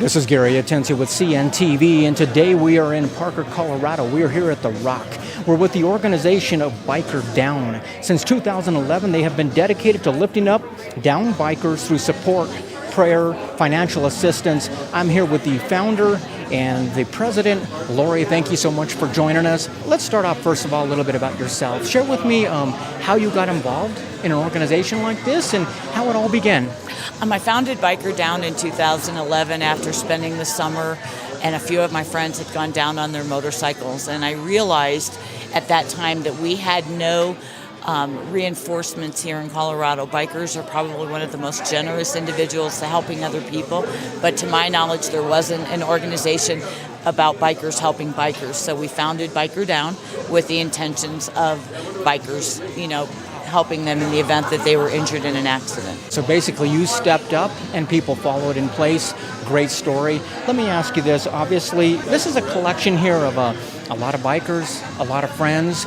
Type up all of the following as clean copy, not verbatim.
This is Gary Atensi with CNTV, and today we are in Parker, Colorado. We are here at The Rock. We're with the organization of BikerDown. Since 2011, they have been dedicated to lifting up down bikers through support, prayer, financial assistance. I'm here with the founder and the president. Lori, thank you so much for joining us. Let's start off, first of all, a little bit about yourself. Share with me how you got involved in an organization like this and how it all began. I founded BikerDown in 2011 after spending the summer, and a few of my friends had gone down on their motorcycles, and I realized at that time that we had no reinforcements here in Colorado. Bikers are probably one of the most generous individuals to helping other people, but to my knowledge there wasn't an organization about bikers helping bikers. So we founded BikerDown with the intentions of bikers, helping them in the event that they were injured in an accident. So basically you stepped up and people followed in place. Great story. Let me ask you this. Obviously, this is a collection here of a lot of bikers, a lot of friends,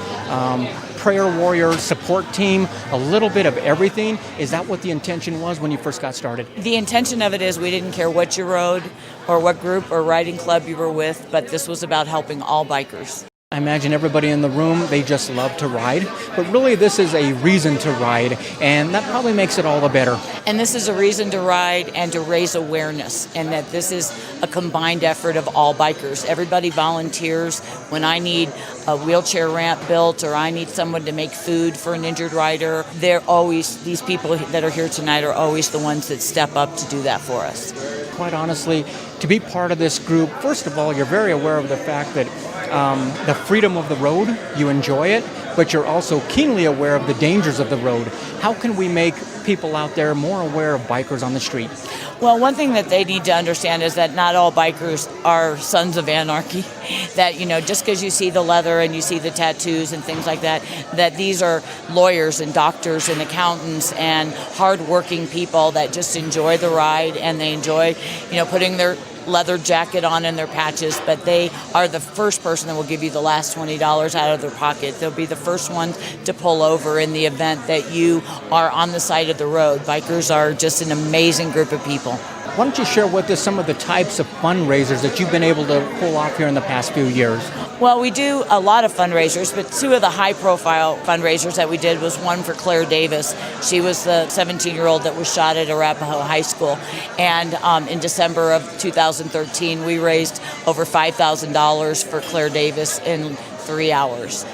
prayer warriors, support team, a little bit of everything. Is that what the intention was when you first got started? The intention of it is we didn't care what you rode or what group or riding club you were with, but this was about helping all bikers. I imagine everybody in the room, they just love to ride, but really this is a reason to ride, and that probably makes it all the better. And this is a reason to ride and to raise awareness, and that this is a combined effort of all bikers. Everybody volunteers. When I need a wheelchair ramp built or I need someone to make food for an injured rider, these people that are here tonight are always the ones that step up to do that for us. Quite honestly, to be part of this group, first of all, you're very aware of the fact that the freedom of the road, you enjoy it, but you're also keenly aware of the dangers of the road. How can we make people out there more aware of bikers on the street? Well, one thing that they need to understand is that not all bikers are sons of anarchy. That, just because you see the leather and you see the tattoos and things like that, that these are lawyers and doctors and accountants and hardworking people that just enjoy the ride, and they enjoy, putting their leather jacket on and their patches, but they are the first person that will give you the last $20 out of their pocket. They'll be the first ones to pull over in the event that you are on the side of the road. Bikers are just an amazing group of people. Why don't you share with us some of the types of fundraisers that you've been able to pull off here in the past few years? Well, we do a lot of fundraisers, but two of the high-profile fundraisers that we did was one for Claire Davis. She was the 17-year-old that was shot at Arapahoe High School. And in December of 2013, we raised over $5,000 for Claire Davis in 3 hours.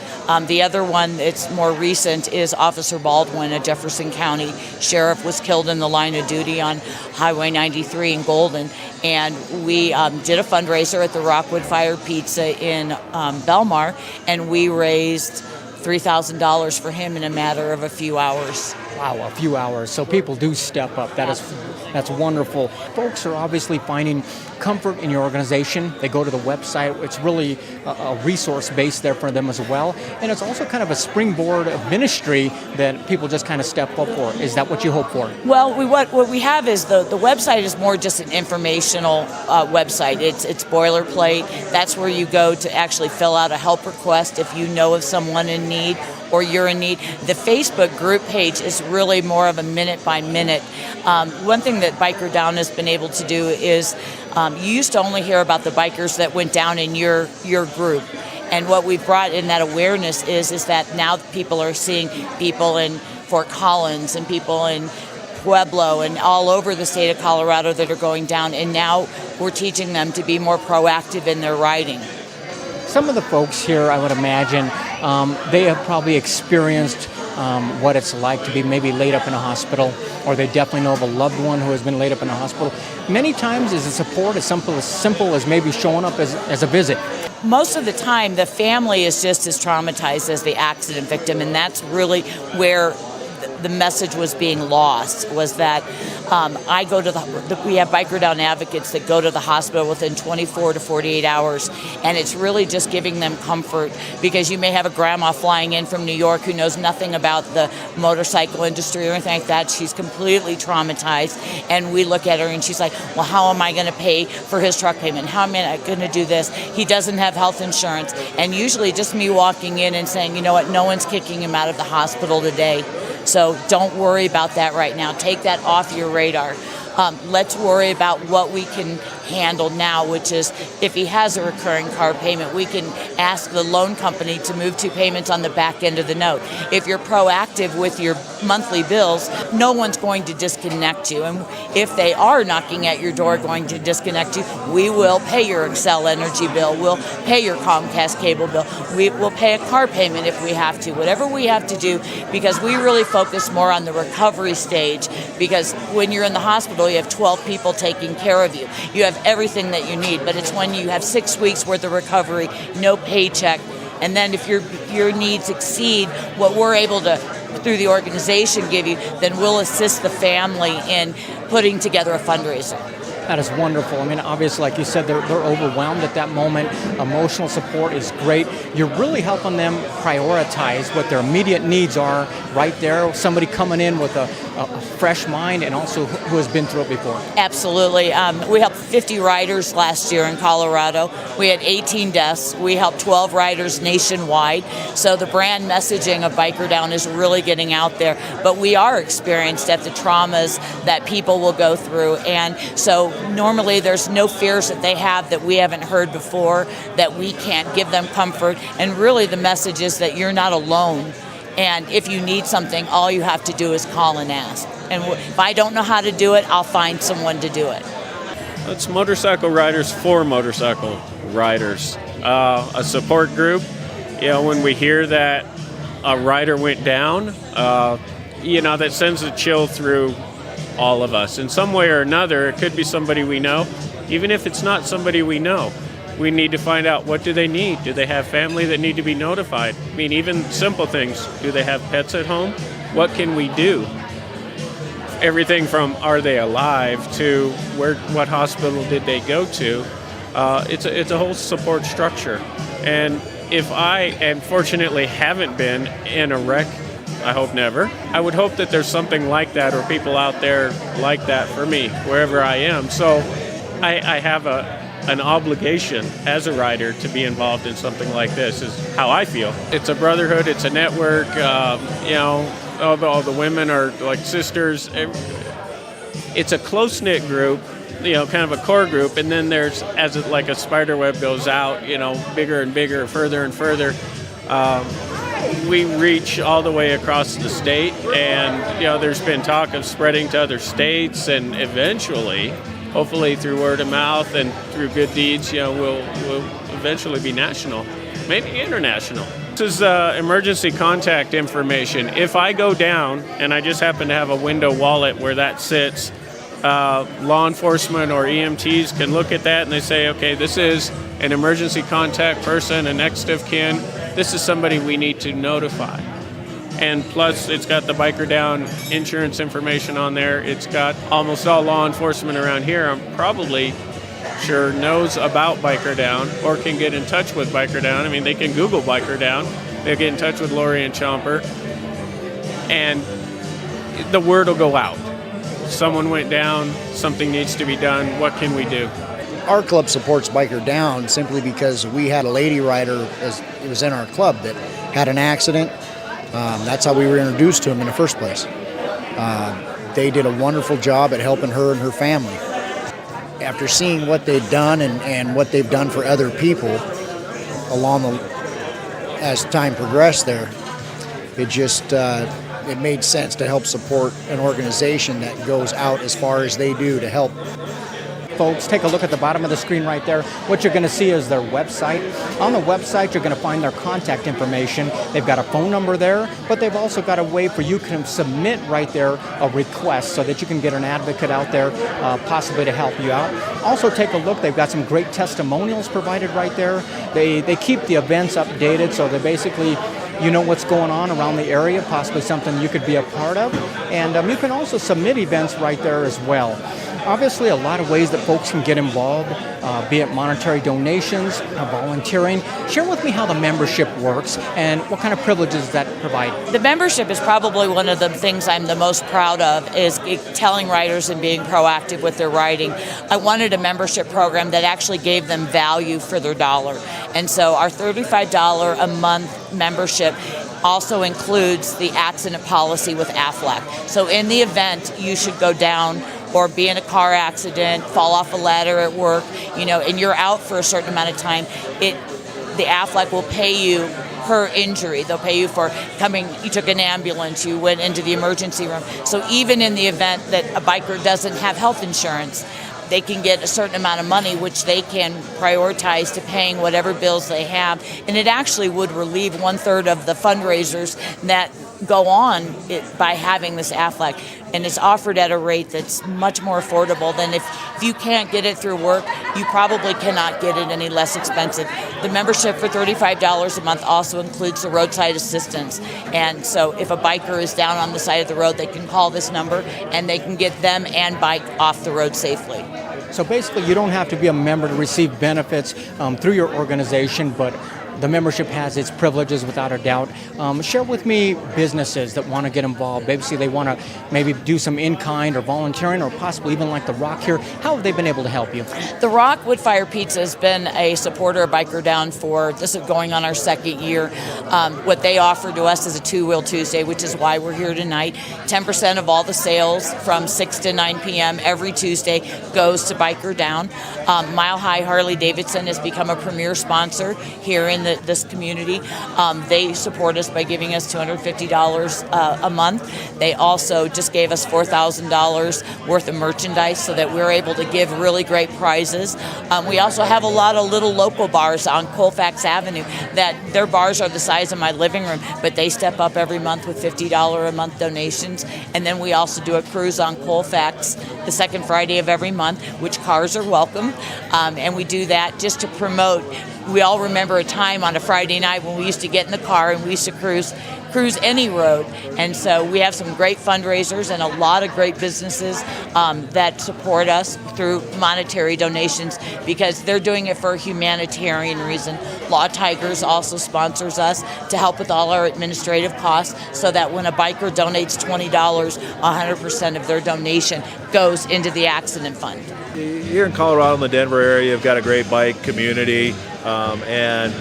The other one that's more recent is Officer Baldwin, a Jefferson County sheriff, was killed in the line of duty on Highway 93 in Golden. And we did a fundraiser at the Rockwood Fire Pizza in Belmar, and we raised $3,000 for him in a matter of a few hours. Wow, a few hours. So people do step up. That's wonderful. Folks are obviously finding comfort in your organization. They go to the website. It's really a resource base there for them as well. And it's also kind of a springboard of ministry that people just kind of step up for. Is that what you hope for? Well, what we have is the website is more just an informational website. It's boilerplate. That's where you go to actually fill out a help request if you know of someone in need or you're in need. The Facebook group page is really more of a minute-by-minute. One thing that BikerDown has been able to do is you used to only hear about the bikers that went down in your group. And what we've brought in that awareness is that now people are seeing people in Fort Collins and people in Pueblo and all over the state of Colorado that are going down. And now we're teaching them to be more proactive in their riding. Some of the folks here, I would imagine, they have probably experienced what it's like to be maybe laid up in a hospital, or they definitely know of a loved one who has been laid up in a hospital. Many times is the support as simple as maybe showing up as a visit. Most of the time, the family is just as traumatized as the accident victim, and that's really where the message was being lost, was that I go to we have BikerDown advocates that go to the hospital within 24 to 48 hours, and it's really just giving them comfort, because you may have a grandma flying in from New York who knows nothing about the motorcycle industry or anything like that. She's completely traumatized, and we look at her and she's like, well, how am I going to pay for his truck payment? How am I going to do this? He doesn't have health insurance. And usually just me walking in and saying, you know what, no one's kicking him out of the hospital today. So don't worry about that right now. Take that off your radar. Let's worry about what we can handle now, which is if he has a recurring car payment, we can ask the loan company to move 2 payments on the back end of the note. If you're proactive with your monthly bills, no one's going to disconnect you. And if they are knocking at your door going to disconnect you, we will pay your Xcel Energy bill, we'll pay your Comcast cable bill, we will pay a car payment if we have to, whatever we have to do, because we really focus more on the recovery stage, because when you're in the hospital, you have 12 people taking care of you. You have everything that you need, but it's when you have 6 weeks worth of recovery, no paycheck, and then if your needs exceed what we're able to, through the organization, give you, then we'll assist the family in putting together a fundraiser. That is wonderful. I mean, obviously, like you said, they're overwhelmed at that moment. Emotional support is great. You're really helping them prioritize what their immediate needs are right there. Somebody coming in with a fresh mind and also who has been through it before. Absolutely. We helped 50 riders last year in Colorado. We had 18 deaths. We helped 12 riders nationwide. So the brand messaging of BikerDown is really getting out there. But we are experienced at the traumas that people will go through. And so normally there's no fears that they have that we haven't heard before, that we can't give them comfort. And really the message is that you're not alone. And if you need something, all you have to do is call and ask. And if I don't know how to do it, I'll find someone to do it. It's motorcycle riders for motorcycle riders. A support group. You know, when we hear that a rider went down, that sends a chill through all of us. In some way or another, it could be somebody we know. Even if it's not somebody we know, we need to find out, what do they need? Do they have family that need to be notified? I mean, even simple things. Do they have pets at home? What can we do? Everything from are they alive to what hospital did they go to? It's a whole support structure. And if I, unfortunately, haven't been in a wreck, I hope never, I would hope that there's something like that or people out there like that for me, wherever I am. So I have an obligation as a rider to be involved in something like this, is how I feel. It's a brotherhood, it's a network, all the women are like sisters. It's a close-knit group, kind of a core group, and then there's, as it, like a spider web goes out, bigger and bigger, further and further. We reach all the way across the state, and there's been talk of spreading to other states, and eventually, hopefully through word of mouth and through good deeds, we'll eventually be national, maybe international. This is emergency contact information. If I go down and I just happen to have a window wallet where that sits, law enforcement or EMTs can look at that and they say, okay, this is an emergency contact person, a next of kin. This is somebody we need to notify. And plus, it's got the BikerDown insurance information on there. It's got almost all law enforcement around here, I'm probably sure, knows about BikerDown or can get in touch with BikerDown. I mean, they can Google BikerDown. They'll get in touch with Lori and Chomper. And the word will go out. Someone went down, something needs to be done, what can we do? Our club supports BikerDown simply because we had a lady rider, it was in our club, that had an accident. That's how we were introduced to them in the first place. They did a wonderful job at helping her and her family. After seeing what they've done and what they've done for other people as time progressed there, it just it made sense to help support an organization that goes out as far as they do to help. Folks, take a look at the bottom of the screen right there. What you're going to see is their website. On the website, you're going to find their contact information. They've got a phone number there, but they've also got a way for you to submit right there a request so that you can get an advocate out there possibly to help you out. Also, take a look. They've got some great testimonials provided right there. They keep the events updated, so they basically, what's going on around the area, possibly something you could be a part of. And you can also submit events right there as well. Obviously, a lot of ways that folks can get involved, be it monetary donations, volunteering. Share with me how the membership works and what kind of privileges that provide. The membership is probably one of the things I'm the most proud of, is telling riders and being proactive with their riding. I wanted a membership program that actually gave them value for their dollar. And so our $35 a month membership also includes the accident policy with Aflac. So in the event you should go down or be in a car accident, fall off a ladder at work, and you're out for a certain amount of time, the Aflac will pay you per injury. They'll pay you for you took an ambulance, you went into the emergency room. So even in the event that a biker doesn't have health insurance, they can get a certain amount of money, which they can prioritize to paying whatever bills they have. And it actually would relieve 1/3 of the fundraisers that go on by having this Aflac. And it's offered at a rate that's much more affordable than if you can't get it through work, you probably cannot get it any less expensive. The membership for $35 a month also includes the roadside assistance. And so if a biker is down on the side of the road, they can call this number and they can get them and bike off the road safely. So basically, you don't have to be a member to receive benefits through your organization, but the membership has its privileges without a doubt. Share with me businesses that want to get involved. Basically, they want to maybe do some in-kind or volunteering or possibly even like The Rock here. How have they been able to help you? The Rock Wood-Fire Pizza has been a supporter of BikerDown for, this is going on our second year. What they offer to us is a Two-Wheel Tuesday, which is why we're here tonight. 10% of all the sales from 6 to 9 p.m. every Tuesday goes to BikerDown. Mile High Harley Davidson has become a premier sponsor here in this community. They support us by giving us $250 a month. They also just gave us $4,000 worth of merchandise so that we're able to give really great prizes. We also have a lot of little local bars on Colfax Avenue that their bars are the size of my living room, but they step up every month with $50 a month donations. And then we also do a cruise on Colfax the second Friday of every month, which cars are welcome. And we do that just to promote. We all remember a time on a Friday night when we used to get in the car and we used to cruise any road. And so we have some great fundraisers and a lot of great businesses that support us through monetary donations because they're doing it for a humanitarian reason. Law Tigers also sponsors us to help with all our administrative costs so that when a biker donates $20, 100% of their donation goes into the accident fund. Here in Colorado, in the Denver area, you've got a great bike community, and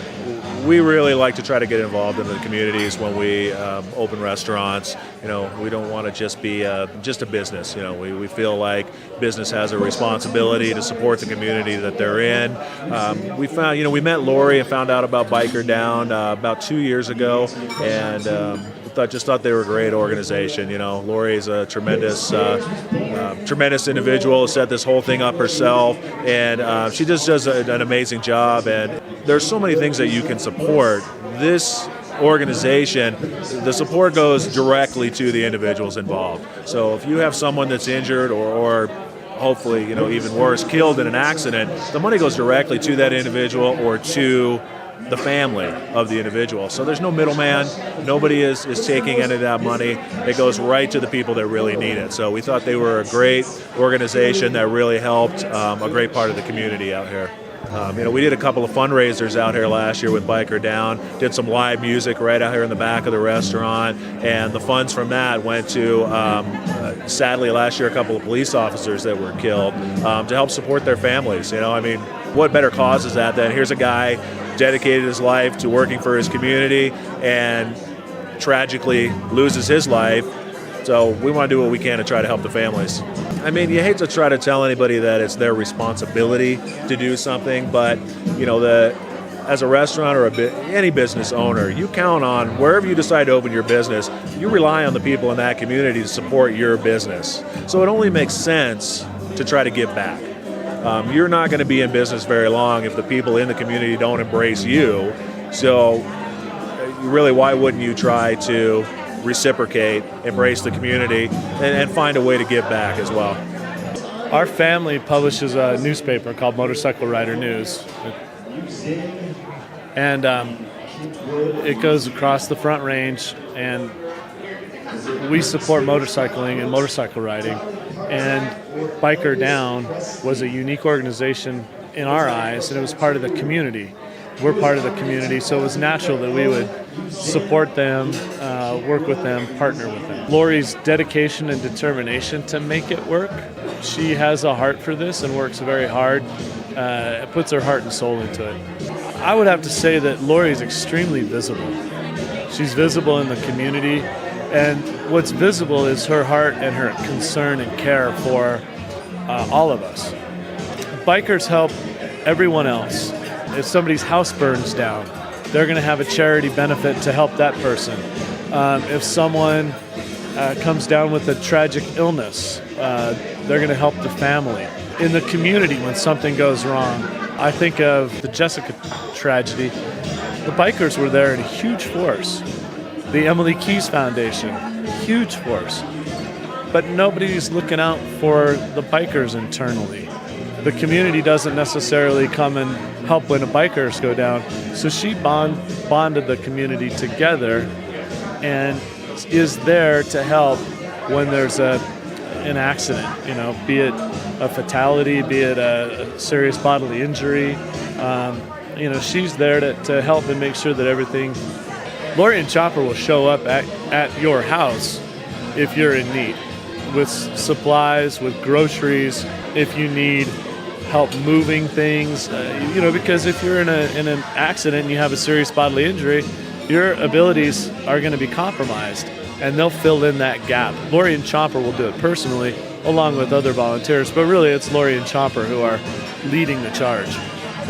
we really like to try to get involved in the communities when we open restaurants. We don't want to just be just a business. We feel like business has a responsibility to support the community that they're in. We found, we met Lori and found out about BikerDown about 2 years ago, and just thought they were a great organization. Lori's a tremendous individual, set this whole thing up herself, and she just does an amazing job. And there's so many things that you can support. This organization, the support goes directly to the individuals involved. So if you have someone that's injured or hopefully, even worse, killed in an accident, the money goes directly to that individual or to the family of the individual. So there's no middleman. Nobody is taking any of that money. It goes right to the people that really need it. So we thought they were a great organization that really helped a great part of the community out here. We did a couple of fundraisers out here last year with BikerDown, did some live music right out here in the back of the restaurant, and the funds from that went to, sadly last year, a couple of police officers that were killed to help support their families. What better cause is that than here's a guy dedicated his life to working for his community and tragically loses his life. So we want to do what we can to try to help the families. You hate to try to tell anybody that it's their responsibility to do something, but as a restaurant or any business owner, you count on wherever you decide to open your business, you rely on the people in that community to support your business. So it only makes sense to try to give back. You're not going to be in business very long if the people in the community don't embrace you. So really, why wouldn't you try to reciprocate, embrace the community, and find a way to give back as well? Our family publishes a newspaper called Motorcycle Rider News. And it goes across the Front Range, and we support motorcycling and motorcycle riding. And BikerDown was a unique organization in our eyes, and it was part of the community. We're part of the community, so it was natural that we would support them, work with them, partner with them. Lori's dedication and determination to make it work. She has a heart for this and works very hard, puts her heart and soul into it. I would have to say that Lori is extremely visible. She's visible in the community, and what's visible is her heart and her concern and care for all of us. Bikers help everyone else. If somebody's house burns down, they're going to have a charity benefit to help that person. If someone comes down with a tragic illness, they're going to help the family. In the community, when something goes wrong, I think of the Jessica tragedy. The bikers were there in a huge force. The Emily Keys Foundation, huge force. But nobody's looking out for the bikers internally. The community doesn't necessarily come and help when the bikers go down. So she bonded the community together and is there to help when there's an accident, be it a fatality, be it a serious bodily injury. She's there to help and make sure that everything. Lori and Chopper will show up at your house if you're in need, with supplies, with groceries, if you need help moving things, because if you're in an accident and you have a serious bodily injury, your abilities are going to be compromised, and they'll fill in that gap. Lori and Chopper will do it personally, along with other volunteers, but really it's Lori and Chopper who are leading the charge.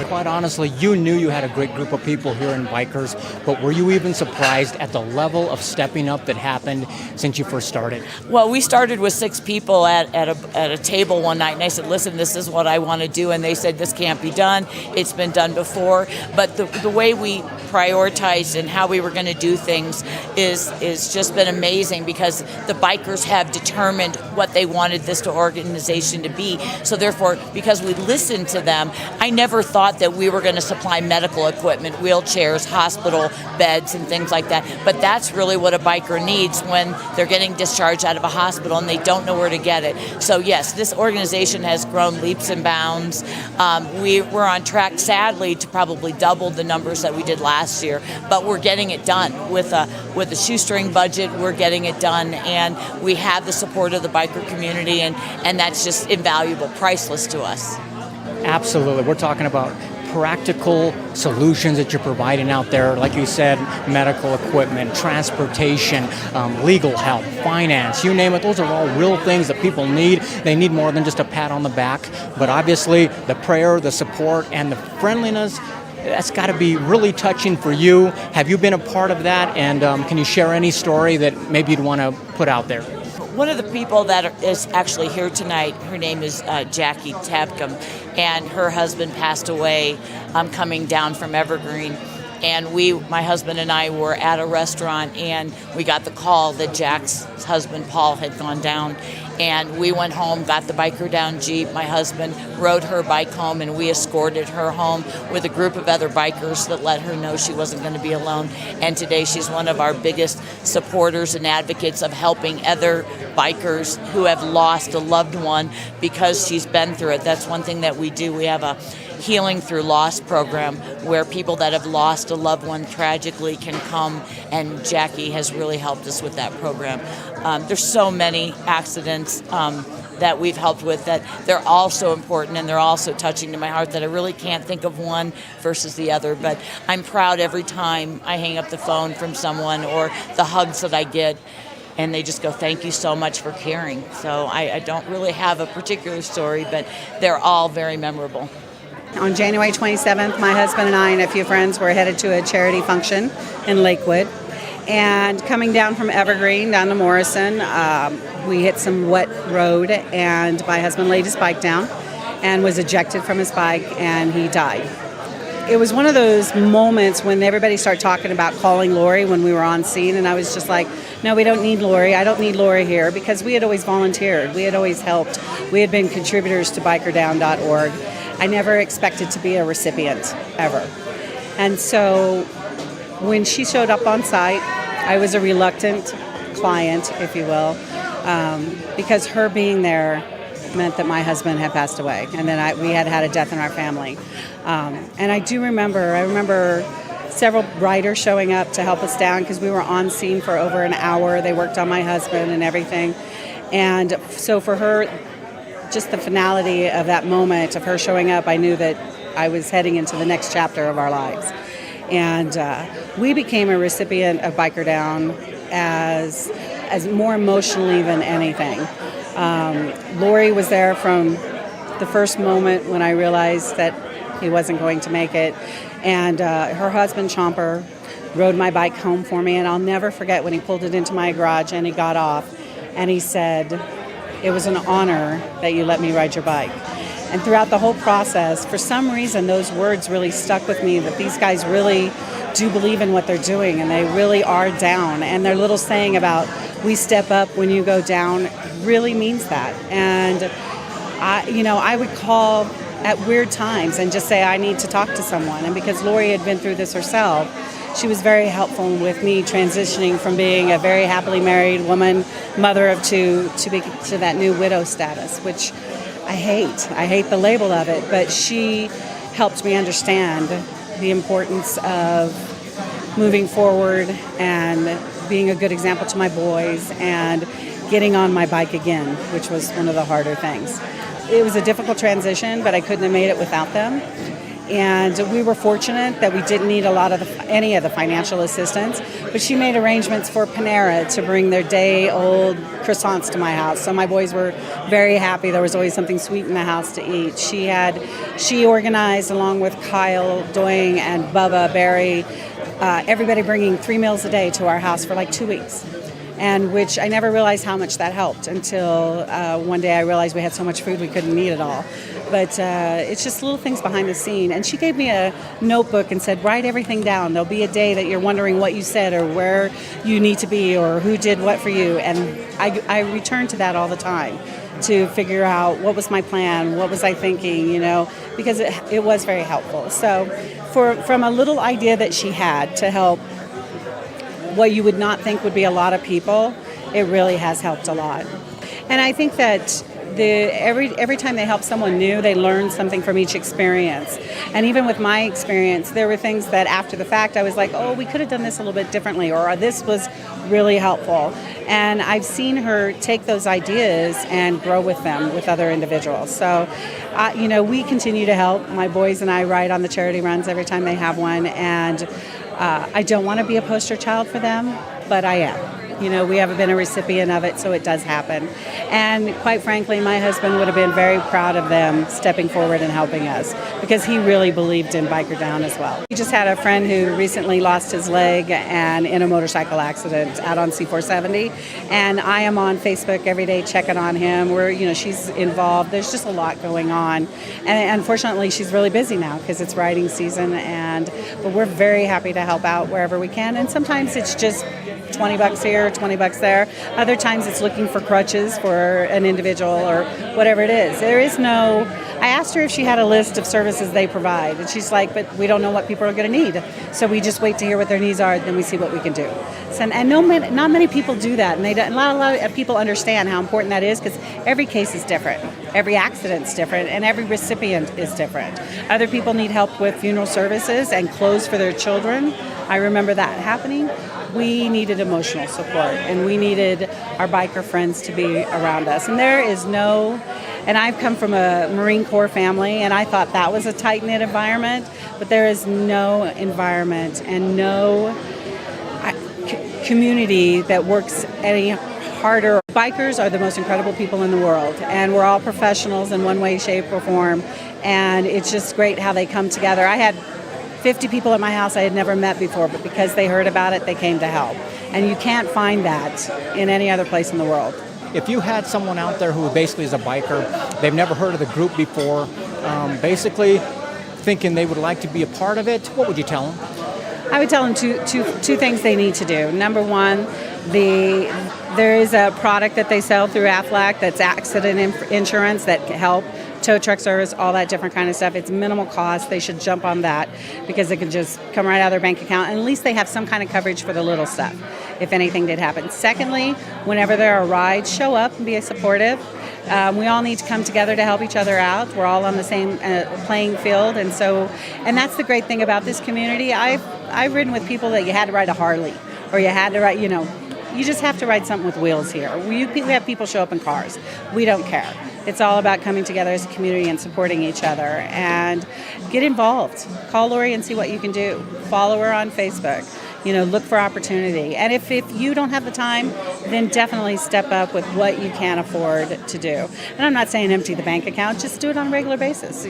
Quite honestly, you knew you had a great group of people here in Bikers, but were you even surprised at the level of stepping up that happened since you first started? Well, we started with 6 people at a table one night, and I said, listen, this is what I want to do, and they said, this can't be done. It's been done before, but the way we prioritized and how we were going to do things is just been amazing, because the bikers have determined what they wanted this organization to be. So therefore, because we listened to them, I never thought that we were going to supply medical equipment, wheelchairs, hospital beds, and things like that. But that's really what a biker needs when they're getting discharged out of a hospital and they don't know where to get it. So yes, this organization has grown leaps and bounds. We're on track, sadly, to probably double the numbers that we did last year, but we're getting it done with a shoestring budget. We're getting it done, and we have the support of the biker community, and that's just invaluable, priceless to us. Absolutely. We're talking about practical solutions that you're providing out there. Like you said, medical equipment, transportation, legal help, finance, you name it. Those are all real things that people need. They need more than just a pat on the back. But obviously, the prayer, the support, and the friendliness, that's got to be really touching for you. Have you been a part of that? And can you share any story that maybe you'd want to put out there? One of the people that is actually here tonight, her name is Jackie Tabcom, and her husband passed away coming down from Evergreen. And my husband and I were at a restaurant, and we got the call that Jack's husband, Paul, had gone down. And we went home, got the BikerDown Jeep. My husband rode her bike home, and we escorted her home with a group of other bikers that let her know she wasn't going to be alone. And today she's one of our biggest supporters and advocates of helping other bikers who have lost a loved one because she's been through it. That's one thing that we do. We have a Healing Through Loss program where people that have lost a loved one tragically can come, and Jackie has really helped us with that program. There's so many accidents that we've helped with that they're all so important and they're all so touching to my heart that I really can't think of one versus the other. But I'm proud every time I hang up the phone from someone or the hugs that I get, and they just go, thank you so much for caring. So I don't really have a particular story, but they're all very memorable. On January 27th, my husband and I and a few friends were headed to a charity function in Lakewood. And coming down from Evergreen down to Morrison, we hit some wet road, and my husband laid his bike down and was ejected from his bike, and he died. It was one of those moments when everybody started talking about calling Lori when we were on scene, and I was just like, no, we don't need Lori. I don't need Lori here, because we had always volunteered. We had always helped. We had been contributors to BikerDown.org. I never expected to be a recipient, ever. And so when she showed up on site, I was a reluctant client, if you will, because her being there meant that my husband had passed away, and then we had had a death in our family. And I remember several riders showing up to help us down, because we were on scene for over an hour. They worked on my husband and everything. And so for her, just the finality of that moment of her showing up, I knew that I was heading into the next chapter of our lives. And we became a recipient of BikerDown as more emotionally than anything. Lori was there from the first moment when I realized that he wasn't going to make it. And her husband, Chomper, rode my bike home for me. And I'll never forget when he pulled it into my garage and he got off and he said, "It was an honor that you let me ride your bike." And throughout the whole process, for some reason, those words really stuck with me, that these guys really do believe in what they're doing and they really are down. And their little saying about, "We step up when you go down," really means that. And I would call at weird times and just say, "I need to talk to someone." And because Lori had been through this herself, she was very helpful with me transitioning from being a very happily married woman, mother of two, to that new widow status, which I hate. I hate the label of it, but she helped me understand the importance of moving forward and being a good example to my boys and getting on my bike again, which was one of the harder things. It was a difficult transition, but I couldn't have made it without them. And we were fortunate that we didn't need any of the financial assistance, but she made arrangements for Panera to bring their day-old croissants to my house. So my boys were very happy. There was always something sweet in the house to eat. She organized, along with Kyle Doing and Bubba Barry, everybody bringing 3 meals a day to our house for like 2 weeks. And which I never realized how much that helped until one day I realized we had so much food we couldn't eat it all. But it's just little things behind the scene. And she gave me a notebook and said, "Write everything down. There'll be a day that you're wondering what you said or where you need to be or who did what for you." And I return to that all the time to figure out what was my plan, what was I thinking, because it was very helpful. So from a little idea that she had to help what you would not think would be a lot of people, it really has helped a lot. And I think that every time they help someone new, they learn something from each experience. And even with my experience, there were things that after the fact I was like, "Oh, we could have done this a little bit differently," or "This was really helpful." And I've seen her take those ideas and grow with them with other individuals. So, we continue to help. My boys and I ride on the charity runs every time they have one. And I don't want to be a poster child for them, but I am. We haven't been a recipient of it, so it does happen. And quite frankly, my husband would have been very proud of them stepping forward and helping us because he really believed in BikerDown as well. We just had a friend who recently lost his leg and in a motorcycle accident out on C470, and I am on Facebook every day checking on him. She's involved. There's just a lot going on, and unfortunately, she's really busy now because it's riding season. But we're very happy to help out wherever we can, and sometimes it's just $20 here, $20 there. Other times it's looking for crutches for an individual or whatever it is. I asked her if she had a list of services they provide, and she's like, "But we don't know what people are going to need. So we just wait to hear what their needs are, then we see what we can do." And not many people do that, and not a lot of people understand how important that is because every case is different. Every accident's different, and every recipient is different. Other people need help with funeral services and clothes for their children. I remember that happening. We needed emotional support, and we needed our biker friends to be around us. And I've come from a Marine Corps family, and I thought that was a tight-knit environment, but there is no environment and no community that works any harder. Bikers are the most incredible people in the world, and we're all professionals in one way, shape, or form, and it's just great how they come together. I had 50 people at my house I had never met before, but because they heard about it, they came to help. And you can't find that in any other place in the world. If you had someone out there who basically is a biker, they've never heard of the group before, basically thinking they would like to be a part of it, what would you tell them? I would tell them two things they need to do. Number one, there is a product that they sell through Aflac that's accident insurance that can help, tow truck service, all that different kind of stuff. It's minimal cost. They should jump on that because it can just come right out of their bank account. And at least they have some kind of coverage for the little stuff if anything did happen. Secondly, whenever there are rides, show up and be supportive. We all need to come together to help each other out. We're all on the same playing field, and that's the great thing about this community. I've ridden with people that you had to ride a Harley, or you had to ride, you just have to ride something with wheels here. We have people show up in cars. We don't care. It's all about coming together as a community and supporting each other. And get involved. Call Lori and see what you can do. Follow her on Facebook. look for opportunity. And if you don't have the time, then definitely step up with what you can afford to do. And I'm not saying empty the bank account, just do it on a regular basis.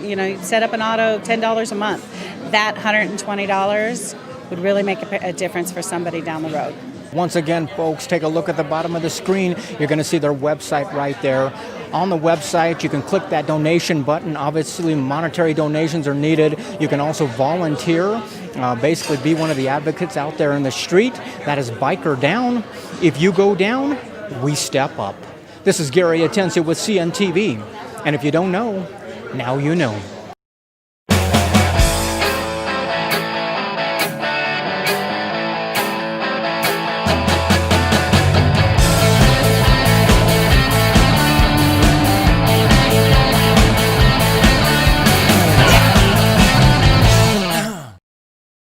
Set up an auto, $10 a month. That $120 would really make a difference for somebody down the road. Once again, folks, take a look at the bottom of the screen. You're going to see their website right there. On the website, you can click that donation button. Obviously, monetary donations are needed. You can also volunteer, basically be one of the advocates out there in the street. That is BikerDown. If you go down, we step up. This is Gary Atencio with CNTV. And if you don't know, now you know.